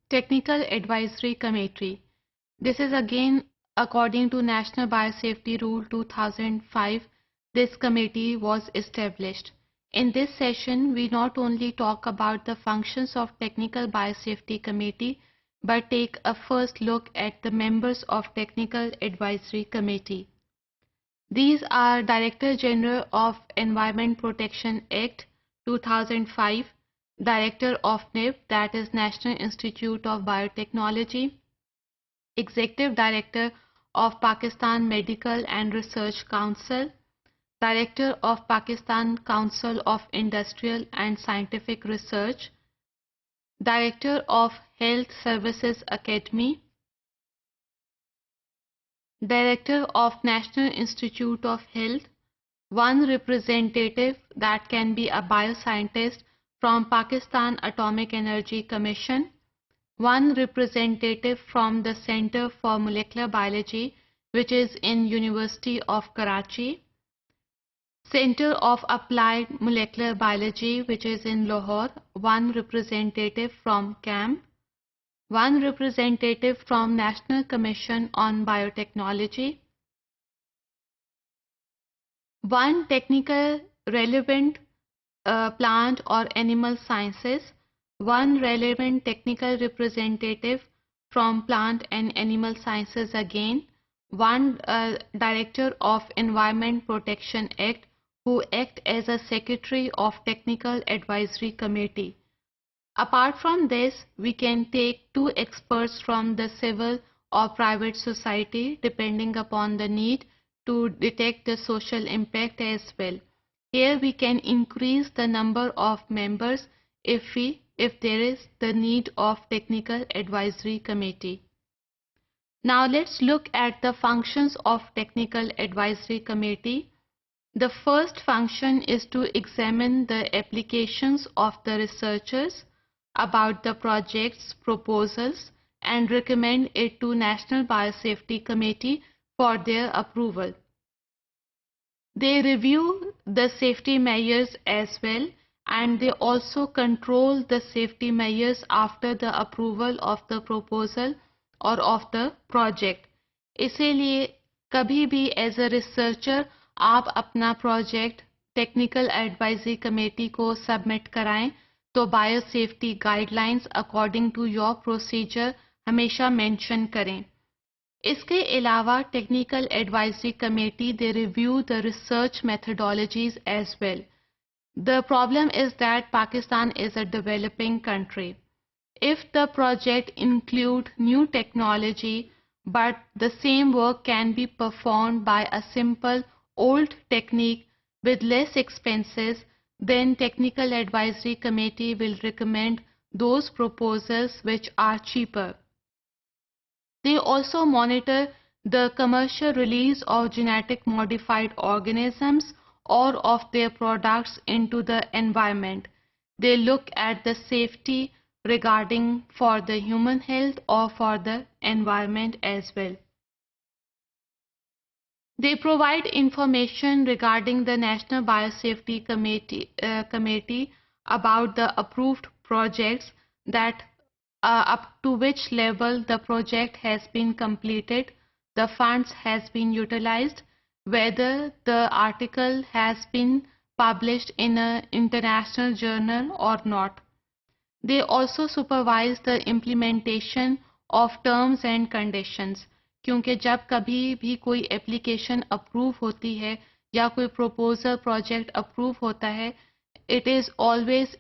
Technical Advisory Committee. This is again according to National Biosafety Rule 2005. This committee was established. In this session, we not only talk about the functions of Technical Biosafety Committee, but take a first look at the members of Technical Advisory Committee. These are Director General of Environment Protection Act 2005, Director of NIB, that is National Institute of Biotechnology, Executive Director of Pakistan Medical and Research Council, Director of Pakistan Council of Industrial and Scientific Research, Director of Health Services Academy, Director of National Institute of Health, one representative that can be a bioscientist from Pakistan Atomic Energy Commission, one representative from the Center for Molecular Biology, which is in University of Karachi, Center of Applied Molecular Biology, which is in Lahore, one representative from CAMP, one representative from National Commission on Biotechnology, one technical relevant plant or animal sciences, one relevant technical representative from plant and animal sciences again, one Director of Environment Protection Act who act as a Secretary of Technical Advisory Committee. Apart from this, we can take two experts from the civil or private society depending upon the need to detect the social impact as well. Here we can increase the number of members if there is the need of Technical Advisory Committee. Now let's look at the functions of Technical Advisory Committee. The first function is to examine the applications of the researchers about the project's proposals and recommend it to National Biosafety Committee for their approval. They review the safety measures as well, and they also control the safety measures after the approval of the proposal or of the project. इसीलिए कभी भी as a researcher आप अपना project Technical Advisory Committee को submit कराएं तो biosafety guidelines according to your procedure हमेशा mention करें. इसके अलावा technical advisory committee they review the research methodologies as well. The problem is that Pakistan is a developing country. If the project include new technology but the same work can be performed by a simple old technique with less expenses, then Technical Advisory Committee will recommend those proposals which are cheaper. They also monitor the commercial release of genetic modified organisms or of their products into the environment. They look at the safety regarding for the human health or for the environment as well. They provide information regarding the National Biosafety Committee about the approved projects that up to which level the project has been completed, the funds has been utilized, whether the article has been published in an international journal or not. They also supervise the implementation of terms and conditions. क्योंकि जब कभी भी कोई application approve होती है या कोई proposal project approve होता है, it is always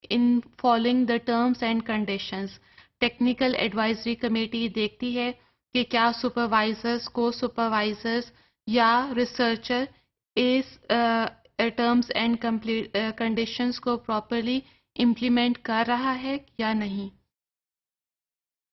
in following the terms and conditions. Technical advisory committee देखती है कि क्या सुपरवाइजर्स को सुपरवाइजर्स या रिसर्चर इस टर्म्स एंड कंडीशंस को प्रॉपरली इम्प्लीमेंट कर रहा है या नहीं.